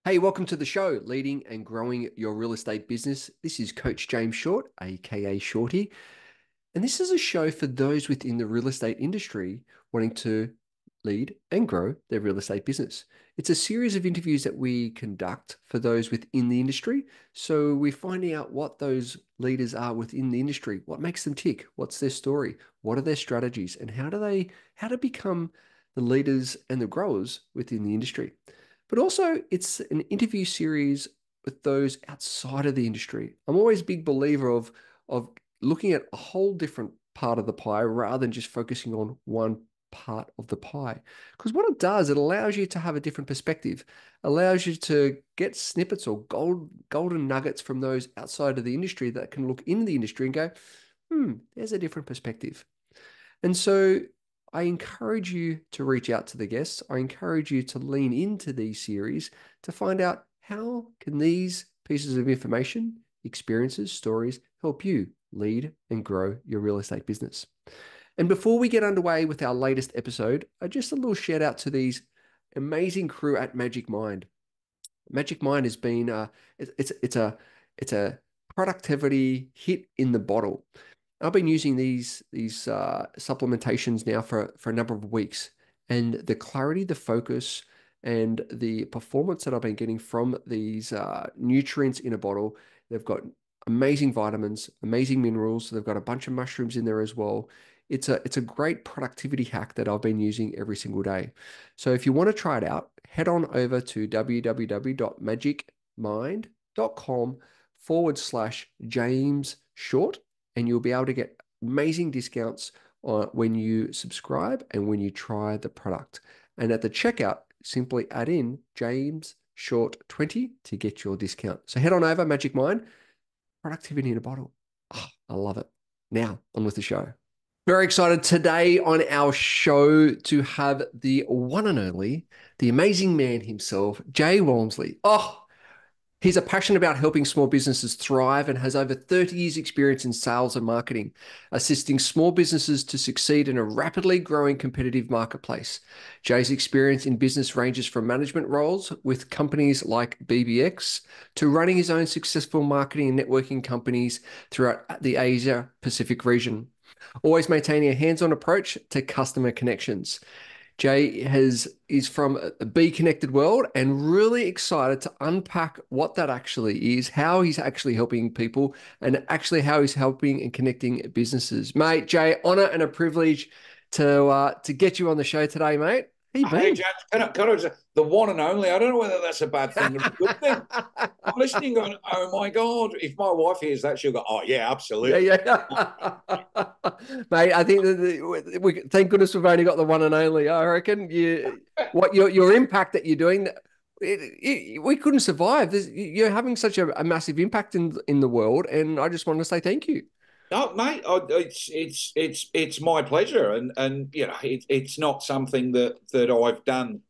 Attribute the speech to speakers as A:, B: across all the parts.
A: Hey, welcome to the show, Leading and Growing Your Real Estate Business. This is Coach James Short, aka Shorty, and this is a show for those within the real estate industry wanting to lead and grow their real estate business. It's a series of interviews that we conduct for those within the industry. So we're finding out what those leaders are within the industry, what makes them tick, what's their story, what are their strategies, and how to become the leaders and the growers within the industry. But also, it's an interview series with those outside of the industry. I'm always a big believer of looking at a whole different part of the pie rather than just focusing on one part of the pie. Because what it does, it allows you to have a different perspective, allows you to get snippets or golden nuggets from those outside of the industry that can look in the industry and go, there's a different perspective. And so I encourage you to reach out to the guests. I encourage you to lean into these series to find out how can these pieces of information, experiences, stories help you lead and grow your real estate business. And before we get underway with our latest episode, just a little shout out to these amazing crew at Magic Mind. Magic Mind has been it's a productivity hit in the bottle. I've been using these supplementations now for a number of weeks, and the clarity, the focus, and the performance that I've been getting from these nutrients in a bottle. They've got amazing vitamins, amazing minerals. They've got a bunch of mushrooms in there as well. It's a great productivity hack that I've been using every single day. So if you want to try it out, head on over to www.magicmind.com/James Short, and you'll be able to get amazing discounts when you subscribe and when you try the product. And at the checkout, simply add in James Short 20 to get your discount. So head on over, Magic Mind, productivity in a bottle. Oh, I love it. Now, on with the show. Very excited today on our show to have the one and only, the amazing man himself, Jay Walmsley. Oh, he's a passionate about helping small businesses thrive and has over 30 years experience in sales and marketing, assisting small businesses to succeed in a rapidly growing competitive marketplace. Jay's experience in business ranges from management roles with companies like BBX to running his own successful marketing and networking companies throughout the Asia Pacific region, always maintaining a hands-on approach to customer connections. Jay is from a Be Connected world and really excited to unpack what that actually is, how he's actually helping people, and actually how he's helping and connecting businesses. Mate, Jay, honor and a privilege to get you on the show today, mate. How you
B: Hey,
A: been?
B: James, can I just, the one and only, I don't know whether that's a bad thing or a good thing. I'm listening going, oh my God, if my wife hears that, she'll go, oh yeah,
A: Yeah,
B: absolutely.
A: yeah. Mate, I think that thank goodness we've only got the one and only. I reckon what your impact that you're doing, we couldn't survive. You're having such a massive impact in the world, and I just want to say thank you.
B: No, mate, it's my pleasure, and it's not something that I've done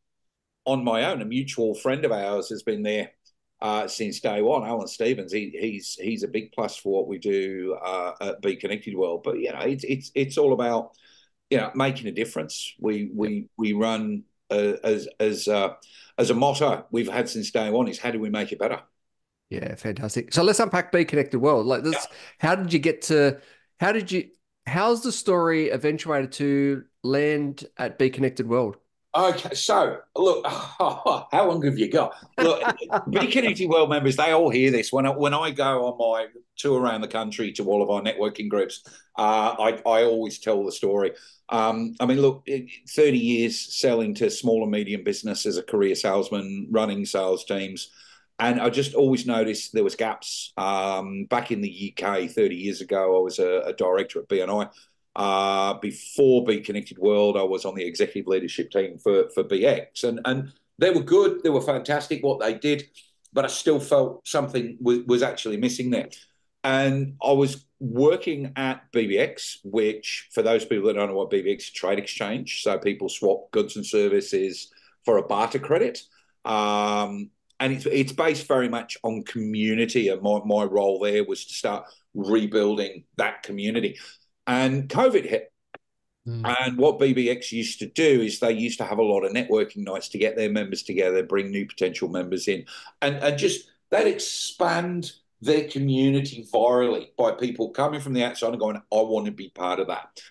B: on my own. A mutual friend of ours has been there since day one. Alan Stevens, he's a big plus for what we do at Be Connected World. But it's all about making a difference.
A: Yep.
B: We run as a motto we've had since day one is how do we make it better?
A: Yeah, fantastic. So let's unpack Be Connected World. Like
B: Yeah.
A: this, how did you get to? How did you? How's the story eventuated to land at Be Connected World?
B: Okay, so look, how long have you got? Look, Be Connected World members, they all hear this. When I go on my tour around the country to all of our networking groups, I always tell the story. I mean, look, 30 years selling to small and medium business as a career salesman, running sales teams. And I just always noticed there was gaps. Back in the UK 30 years ago, I was a director at BNI. Before Be Connected World, I was on the executive leadership team for BX, and they were good, they were fantastic what they did, but I still felt something was actually missing there. And I was working at BBX, which for those people that don't know what BBX is, trade exchange, so people swap goods and services for a barter credit. And it's based very much on community, and my role there was to start rebuilding that community. And COVID hit.
A: Mm.
B: And what BBX used to do is they used to have a lot of networking nights to get their members together, bring new potential members in, and just that expand their community virally by people coming from the outside and going, I want to be part of that.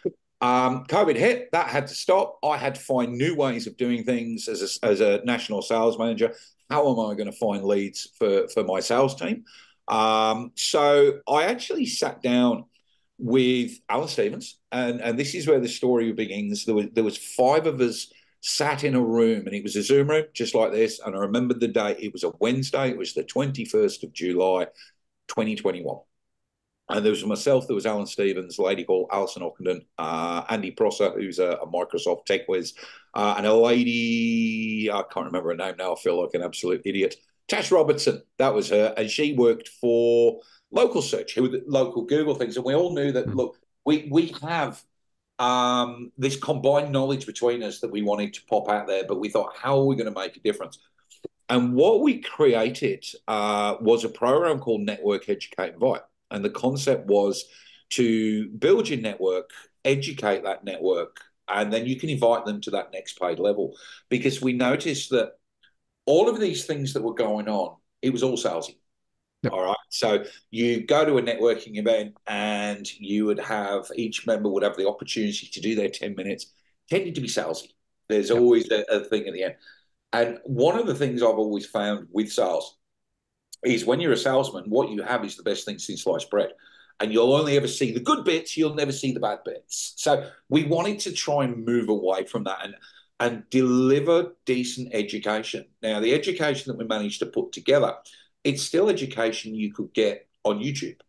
B: COVID hit, that had to stop. I had to find new ways of doing things as a national sales manager. How am I going to find leads for my sales team? So I actually sat down with Alan Stevens, and this is where the story begins. There was five of us sat in a room, and it was a Zoom room just like this. And I remembered the day. It was a Wednesday. It was the 21st of July, 2021. And there was myself, there was Alan Stevens, a lady called Alison Ockenden, Andy Prosser, who's a Microsoft tech whiz, and a lady, I can't remember her name now, I feel like an absolute idiot. Tash Robertson, that was her. And she worked for Local Search, who were the local Google things. And we all knew that,
A: Mm.
B: look, we have this combined knowledge between us that we wanted to pop out there, but we thought, how are we going to make a difference? And what we created was a program called Network Educate Invite. And the concept was to build your network, educate that network, and then you can invite them to that next paid level. Because we noticed that all of these things that were going on, it was all salesy.
A: Yep.
B: All right. So you go to a networking event and you would have each member would have the opportunity to do their 10 minutes, tended to be salesy. There's
A: Yep.
B: always a thing at the end. And one of the things I've always found with sales is when you're a salesman, what you have is the best thing since sliced bread. And you'll only ever see the good bits, you'll never see the bad bits. So we wanted to try and move away from that and deliver decent education. Now, the education that we managed to put together, it's still education you could get on YouTube,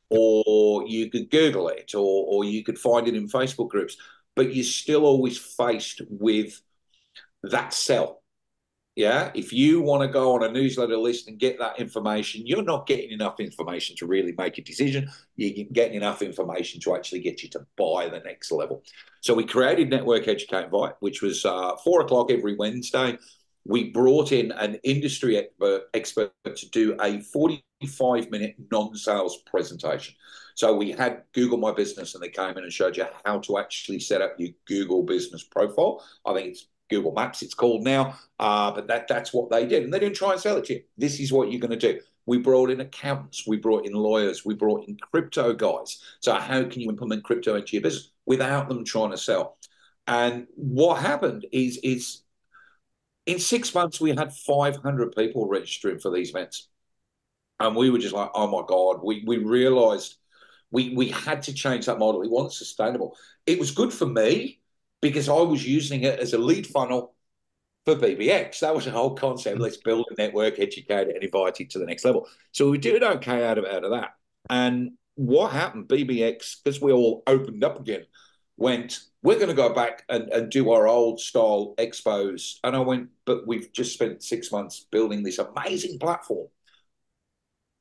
B: or you could Google it, or you could find it in Facebook groups, but you're still always faced with that sell. Yeah, if you want to go on a newsletter list and get that information, you're not getting enough information to really make a decision. You're getting enough information to actually get you to buy the next level. So we created Network Educate Invite, which was 4 o'clock every Wednesday. We brought in an industry expert to do a 45-minute non-sales presentation. So we had Google My Business, and they came in and showed you how to actually set up your Google business profile. I think it's Google Maps, it's called now, but that's what they did. And they didn't try and sell it to you. This is what you're going to do. We brought in accountants, we brought in lawyers, we brought in crypto guys. So how can you implement crypto into your business without them trying to sell? And what happened is in 6 months, we had 500 people registering for these events. And we were just like, oh my God, we realized we had to change that model. It wasn't sustainable. It was good for me because I was using it as a lead funnel for BBX. That was the whole concept.
A: Mm.
B: Let's build a network, educate it, and invite it to the next level. So we did okay out of that. And what happened, BBX, because we all opened up again, went, we're going to go back and do our old style expos. And I went, but we've just spent 6 months building this amazing platform.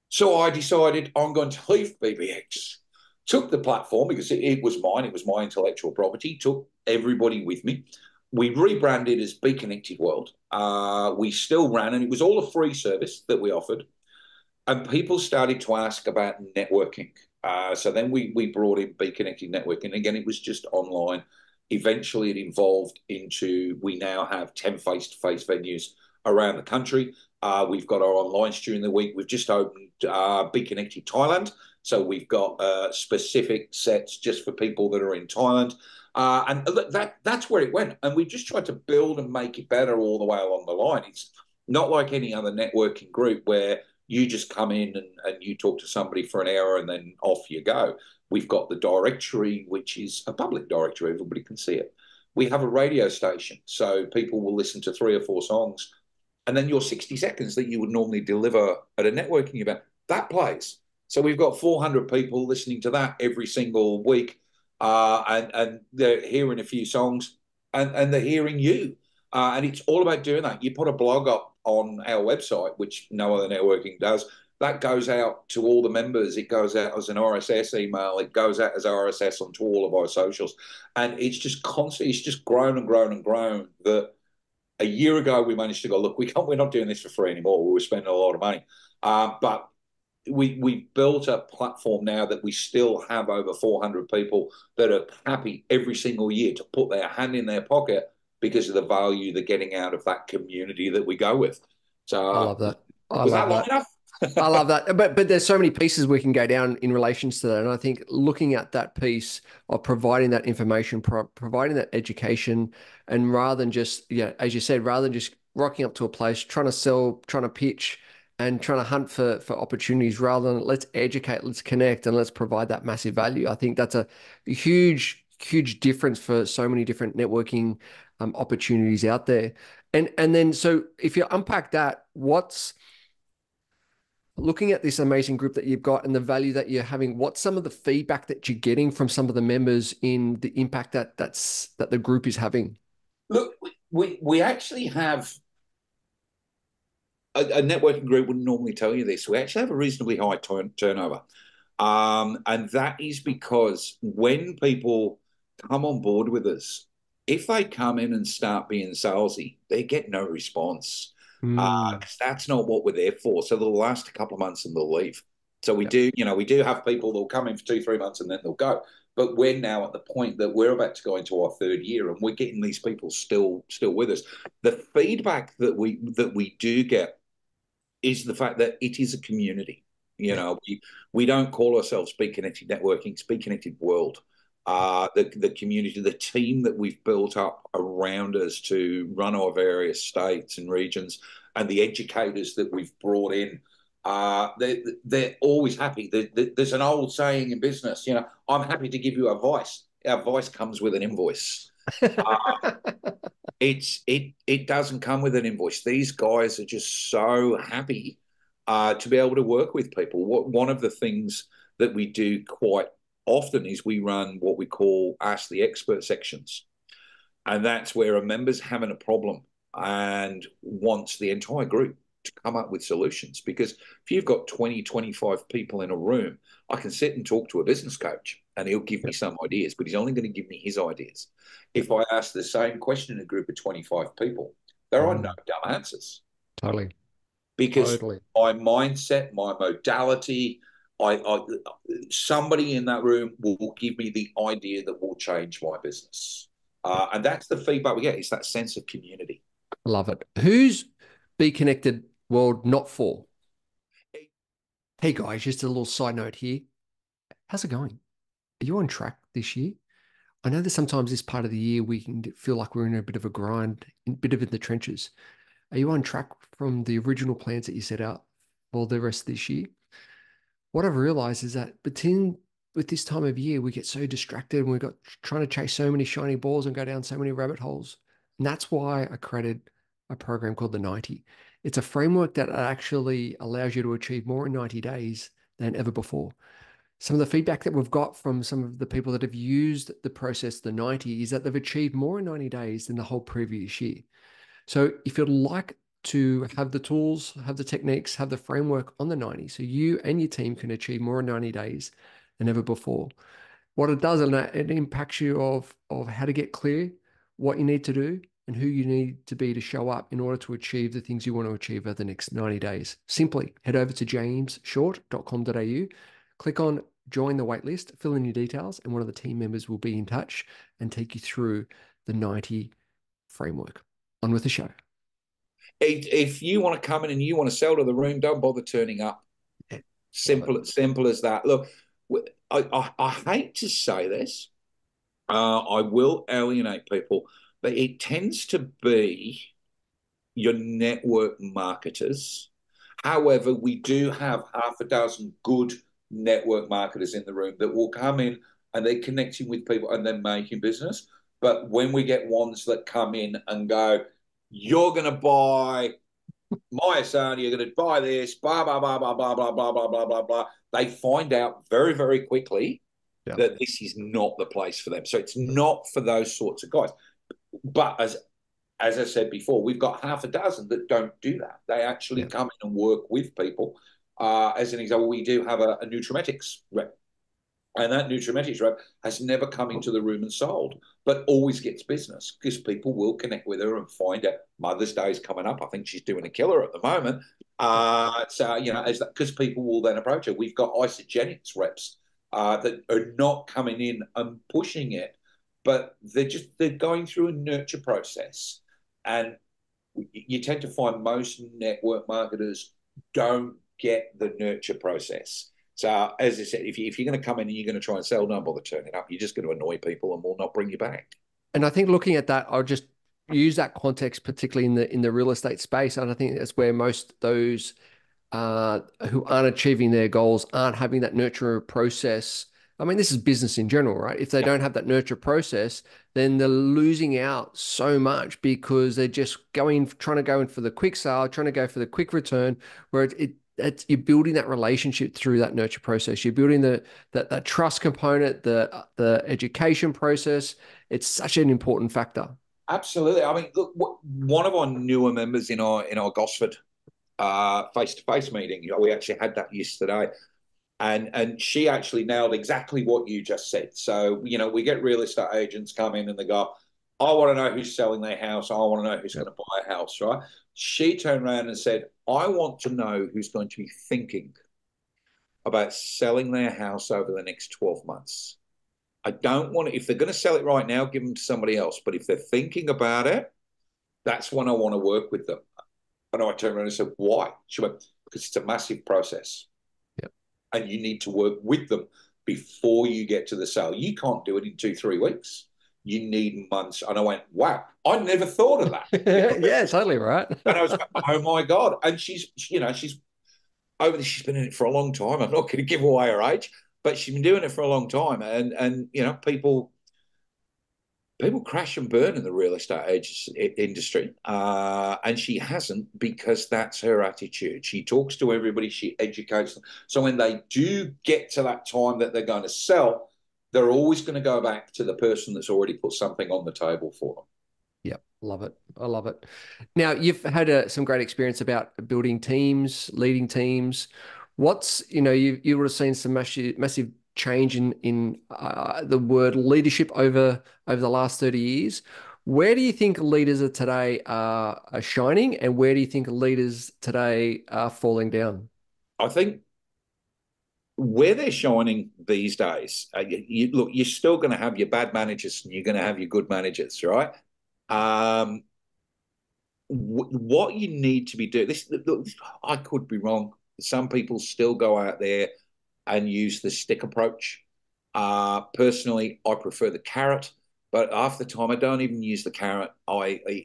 B: So I decided I'm going to leave BBX. Took the platform because it was mine, it was my intellectual property, took everybody with me. We rebranded as Be Connected World. We still ran, and it was all a free service that we offered. And people started to ask about networking. So then we brought in Be Connected Networking. Again, it was just online. Eventually, it evolved into we now have 10 face-to-face venues around the country. We've got our online during the week. We've just opened Be Connected Thailand. So we've got specific sets just for people that are in Thailand. And that's where it went. And we just tried to build and make it better all the way along the line. It's not like any other networking group where you just come in and you talk to somebody for an hour and then off you go. We've got the directory, which is a public directory. Everybody can see it. We have a radio station, so people will listen to 3 or 4 songs. And then your 60 seconds that you would normally deliver at a networking event, that plays. So we've got 400 people listening to that every single week. And they're hearing a few songs and they're hearing you. And it's all about doing that. You put a blog up on our website, which no other networking does. That goes out to all the members. It goes out as an RSS email. It goes out as RSS onto all of our socials. And it's just constant. It's just grown and grown and grown. That a year ago we managed to go, look, we're not doing this for free anymore. We were spending a lot of money. But we've built a platform now that we still have over 400 people that are happy every single year to put their hand in their pocket because of the value they're getting out of that community that we go with.
A: I
B: So
A: love that. I
B: was
A: love
B: that long
A: that.
B: enough?
A: I love that. But there's so many pieces we can go down in relations to that. And I think looking at that piece of providing that information, providing that education, and rather than just, yeah, as you said, rather than just rocking up to a place, trying to sell, trying to pitch, and trying to hunt for opportunities, rather than let's educate, let's connect, and let's provide that massive value. I think that's a huge difference for so many different networking opportunities out there. And then so if you unpack that, what's looking at this amazing group that you've got and the value that you're having, what's some of the feedback that you're getting from some of the members in the impact that the group is having?
B: Look, we actually have a networking group wouldn't normally tell you this. We actually have a reasonably high turnover. And that is because when people come on board with us, if they come in and start being salesy, they get no response
A: Mm,
B: because that's not what we're there for. So they'll last a couple of months and they'll leave. So
A: yeah,
B: we do have people that'll come in for 2, 3 months and then they'll go. But we're now at the point that we're about to go into our third year, and we're getting these people still with us. The feedback that we do get is the fact that it is a community. You
A: yeah,
B: know, we don't call ourselves Be Connected Networking, Be Connected World. The community, the team that we've built up around us to run our various states and regions, and the educators that we've brought in, they're always happy. There's an old saying in business, I'm happy to give you advice. Advice comes with an invoice. It doesn't come with an invoice. These guys are just so happy to be able to work with people. One of the things that we do quite often is we run what we call Ask the Expert sections. And that's where a member's having a problem and wants the entire group to come up with solutions. Because if you've got 20, 25 people in a room, I can sit and talk to a business coach and he'll give me
A: yeah,
B: some ideas, but he's only going to give me his ideas.
A: yeah.
B: If I ask the same question in a group of 25 people, there are no
A: Mm,
B: dumb answers
A: totally,
B: because
A: totally.
B: my mindset, my modality, I somebody in that room will give me the idea that will change my business. And that's the feedback we get. It's that sense of community.
A: I love it. Who's Be Connected World not for? Hey guys, just a little side note here. How's it going? Are you on track this year? I know that sometimes this part of the year we can feel like we're in a bit of a grind, a bit of in the trenches. Are you on track from the original plans that you set out for the rest of this year? What I've realized is that between with this time of year, we get so distracted and we've got trying to chase so many shiny balls and go down so many rabbit holes. And that's why I created a program called the 90. It's a framework that actually allows you to achieve more in 90 days than ever before. Some of the feedback that we've got from some of the people that have used the process, the 90, is that they've achieved more in 90 days than the whole previous year. So if you'd like to have the tools, have the techniques, have the framework on the 90, so you and your team can achieve more in 90 days than ever before. What it does, and it impacts you of how to get clear, what you need to do, and who you need to be to show up in order to achieve the things you want to achieve over the next 90 days. Simply head over to jamesshort.com.au, click on join the waitlist, fill in your details, and one of the team members will be in touch and take you through the 90 framework. On with the show.
B: If you want to come in and you want to sell to the room, don't bother turning up.
A: Yeah, love it.
B: Simple as that. Look, I hate to say this. I will alienate people, but it tends to be your network marketers. However, we do have half a dozen good network marketers in the room that will come in and they're connecting with people and they're making business. But when we get ones that come in and go, you're going to buy my son, you're going to buy this, blah, blah, blah, blah, blah, blah, blah, blah, blah, blah, blah. They find out very, very quickly
A: Yeah.
B: that this is not the place for them. So it's not for those sorts of guys. But as I said before, we've got half a dozen that don't do that. They actually
A: Yeah.
B: come in and work with people. As an example, we do have a Nutrimetics rep. And that nutrimetrics rep has never come into the room and sold, but always gets business because people will connect with her and find out Mother's Day is coming up. I think she's doing a killer at the moment. So, as that, because people will then approach her. We've got isogenics reps that are not coming in and pushing it, but they're going through a nurture process. And you tend to find most network marketers don't get the nurture process. So, as I said, if you're going to come in and you're going to try and sell, don't bother turning up. You're just going to annoy people and will not bring you back.
A: And I think looking at that, I'll just use that context, particularly in the real estate space. And I think that's where most those who aren't achieving their goals aren't having that nurture process. I mean, this is business in general, right? If they
B: Yeah,
A: don't have that nurture process, then they're losing out so much because they're just trying to go in for the quick sale, trying to go for the quick return, where it's you're building that relationship through that nurture process. You're building that trust component, the education process. It's such an important factor.
B: absolutely. I mean, look, one of our newer members in our Gosford face-to-face meeting, we actually had that yesterday. And she actually nailed exactly what you just said. So, we get real estate agents come in and they go, I want to know who's selling their house. I want to know who's
A: Yep.
B: going to buy a house, right? She turned around and said, I want to know who's going to be thinking about selling their house over the next 12 months. I don't want to, if they're going to sell it right now, give them to somebody else. But if they're thinking about it, that's when I want to work with them. And I turned around and said, why? She went, because it's a massive process
A: Yep.
B: and you need to work with them before you get to the sale. You can't do it in 2, 3 weeks. You need months. And I went, wow, I never thought of that.
A: Yeah, totally right.
B: And I was like, oh my God. And she's she's been in it for a long time. I'm not going to give away her age, but she's been doing it for a long time. And people crash and burn in the real estate industry. And she hasn't, because that's her attitude. She talks to everybody, she educates them. So when they do get to that time that they're going to sell, they're always going to go back to the person that's already put something on the table for them.
A: Yep, love it. I love it. Now, you've had some great experience about building teams, leading teams. You would have seen some massive change in the word leadership over the last 30 years. Where do you think leaders of today are shining, and where do you think leaders today are falling down?
B: I think where they're shining these days, look, you're still going to have your bad managers and you're going to have your good managers, right? Um, what you need to be doing, I could be wrong. Some people still go out there and use the stick approach. Personally, I prefer the carrot, but half the time I don't even use the carrot.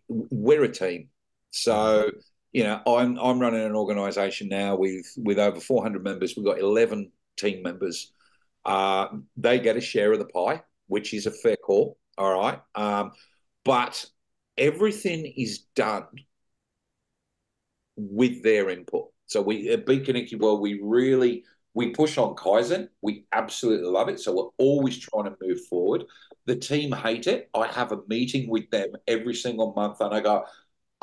B: We're a team, so I'm running an organisation now with over 400 members. We've got 11 team members. They get a share of the pie, which is a fair call. All right, but everything is done with their input. So we at Be Connected World, we push on Kaizen. We absolutely love it. So we're always trying to move forward. The team hate it. I have a meeting with them every single month, and I go,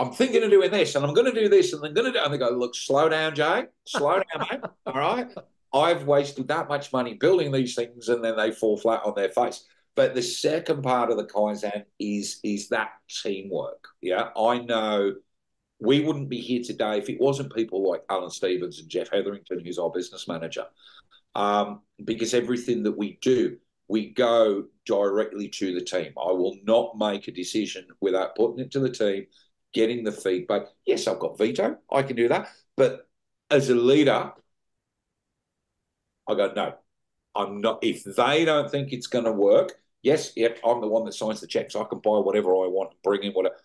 B: I'm thinking of doing this, and I'm going to do this, and I'm going to do. And they go, look, slow down, Jay. Slow down, mate. All right. I've wasted that much money building these things, and then they fall flat on their face. But the second part of the Kaizen is that teamwork. Yeah, I know we wouldn't be here today if it wasn't people like Alan Stevens and Jeff Hetherington, who's our business manager. Because everything that we do, we go directly to the team. I will not make a decision without putting it to the team, getting the feedback. Yes, I've got veto. I can do that. But as a leader, I go, no, I'm not. If they don't think it's going to work, yes, yep, I'm the one that signs the checks. I can buy whatever I want, bring in whatever.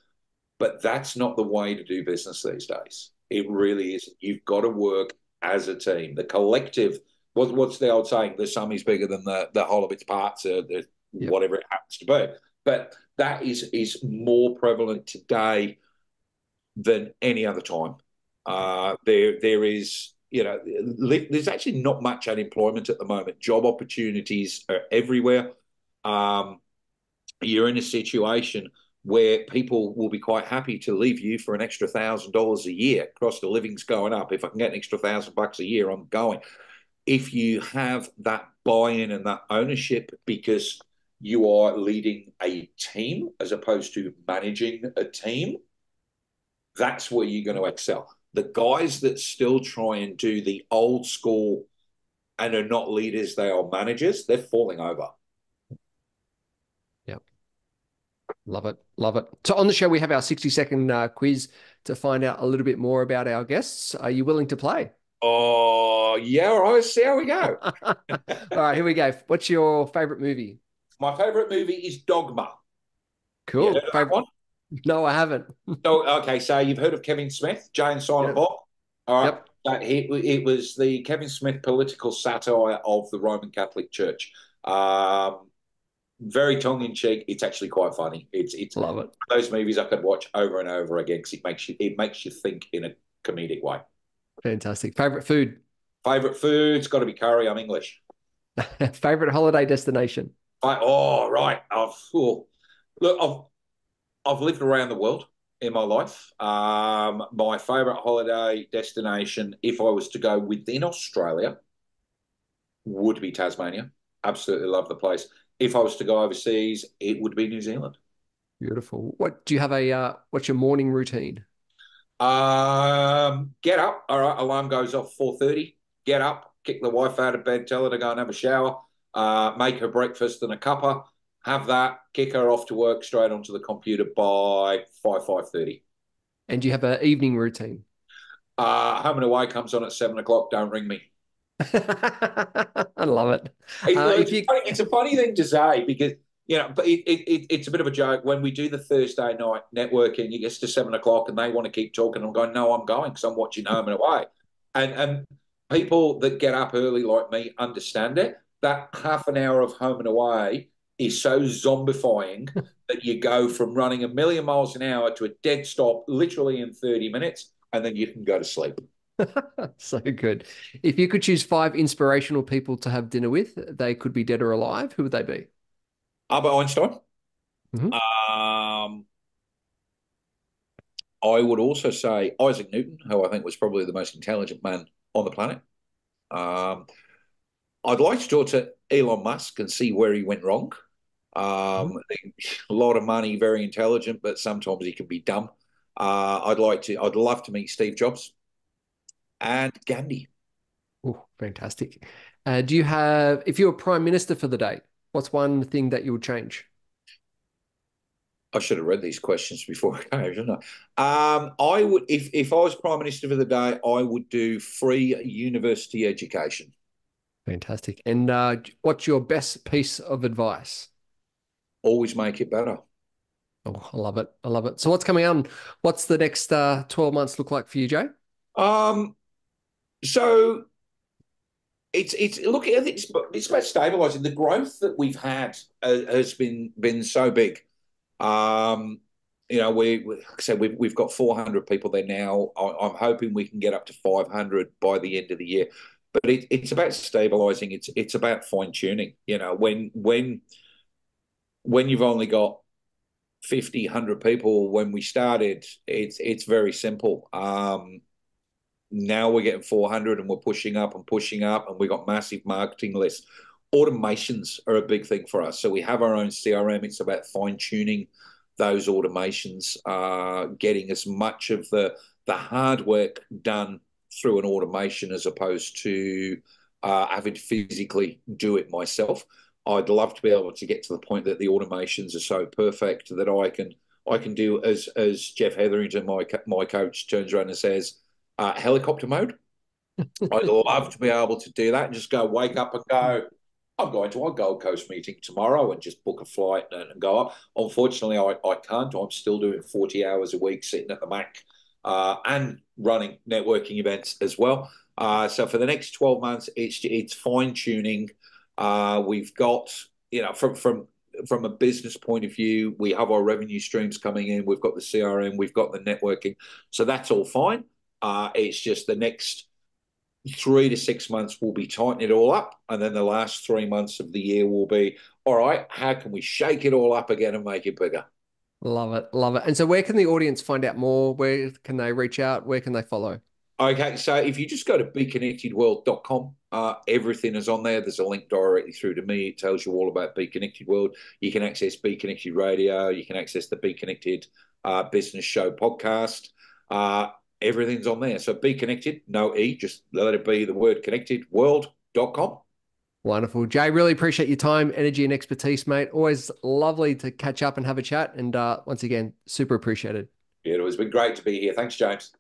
B: But that's not the way to do business these days. It really isn't. You've got to work as a team. The collective, what's the old saying? The sum is bigger than the whole of its parts, or
A: Yep.
B: whatever it happens to be. But that is more prevalent today than any other time. There is, there's actually not much unemployment at the moment. Job opportunities are everywhere. Um, you're in a situation where people will be quite happy to leave you for an extra $1,000 a year. Cost of living's going up. If I can get an extra $1,000 a year, I'm going. if you have that buy-in and that ownership because you are leading a team as opposed to managing a team, that's where you're going to excel. The guys that still try and do the old school and are not leaders, they are managers, they're falling over.
A: Yep. Love it. Love it. So on the show, we have our 60-second quiz to find out a little bit more about our guests. Are you willing to play?
B: Oh, yeah, all right, let's see how we go.
A: All right, here we go. What's your favorite movie?
B: My favorite movie is Dogma. You heard
A: Cool.
B: of that
A: Favorite?
B: one?
A: No, I haven't.
B: Oh, okay, so you've heard of Kevin Smith, Jay and Silent
A: Yep.
B: Bob? All right.
A: Yep.
B: It was the Kevin Smith political satire of the Roman Catholic Church. Very tongue in cheek. It's actually quite funny. It's
A: Love it.
B: those movies I could watch over and over again because it makes you think in a comedic way.
A: Fantastic. Favorite food?
B: Favorite food's got to be curry. I'm English.
A: Favorite holiday destination?
B: Oh right. Look, I've lived around the world in my life. My favorite holiday destination, if I was to go within Australia, would be Tasmania. Absolutely love the place. If I was to go overseas, it would be New Zealand.
A: Beautiful. What do you have what's your morning routine?
B: Get up. All right, alarm goes off 4:30. Get up, kick the wife out of bed, tell her to go and have a shower, make her breakfast and a cuppa, have that, kick her off to work straight onto the computer by 5:30.
A: And do you have an evening routine?
B: Home and Away comes on at 7 o'clock. Don't ring me.
A: I love it. If you
B: It's a funny thing to say because but it's a bit of a joke when we do the Thursday night networking. It gets to 7 o'clock and they want to keep talking. I'm going, no, I'm going because I'm watching Home and Away, and people that get up early like me understand it. That half an hour of Home and Away is so zombifying that you go from running a million miles an hour to a dead stop literally in 30 minutes, and then you can go to sleep.
A: so good. If you could choose five inspirational people to have dinner with, they could be dead or alive. Who would they be?
B: Albert Einstein.
A: Mhm.
B: Um, I would also say Isaac Newton, who I think was probably the most intelligent man on the planet. Um, I'd like to talk to Elon Musk and see where he went wrong.
A: Mhm.
B: A lot of money, very intelligent, but sometimes he can be dumb. I'd love to meet Steve Jobs and Gandhi.
A: Oh, fantastic. Do you have, if you were prime minister for the day, what's one thing that you would change?
B: I should have read these questions before I came, shouldn't I? I would, if I was prime minister for the day, I would do free university education.
A: Fantastic. And what's your best piece of advice?
B: Always make it better.
A: Oh, I love it. I love it. So what's coming on? What's the next 12 months look like for you, Joe?
B: Um, so it's look, I think it's about stabilizing. The growth that we've had has been so big. Um, like I said, we've got 400 people there now. I'm hoping we can get up to 500 by the end of the year. But it's about stabilizing. It's about fine tuning. When you've only got 50, 100 people when we started, it's very simple. Now we're getting 400 and we're pushing up, and we've got massive marketing lists. Automations are a big thing for us. So we have our own CRM. It's about fine tuning those automations, getting as much of the hard work done through an automation as opposed to having to physically do it myself. I'd love to be able to get to the point that the automations are so perfect that I can do as Jeff Hetherington, my coach, turns around and says, helicopter mode. I'd love to be able to do that and just go wake up and go, I'm going to a Gold Coast meeting tomorrow and just book a flight and go up. Unfortunately, I can't. I'm still doing 40 hours a week sitting at the Mac and running networking events as well. So for the next 12 months, it's fine tuning. We've got, from a business point of view, we have our revenue streams coming in. We've got the CRM, we've got the networking. So that's all fine. It's just the next 3 to 6 months we'll be tightening it all up, and then the last 3 months of the year will be all right. How can we shake it all up again and make it bigger?
A: Love it. Love it. And so where can the audience find out more? Where can they reach out? Where can they follow?
B: Okay, so if you just go to beconnectedworld.com, everything is on there. There's a link directly through to me. It tells you all about Be Connected World. You can access Be Connected Radio. You can access the Be Connected Business Show podcast. Everything's on there. So Be Connected, no E, just let it be the word connected, world.com.
A: Wonderful. Jay, really appreciate your time, energy, and expertise, mate. Always lovely to catch up and have a chat. And once again, super appreciated.
B: It has been great to be here. Thanks, James.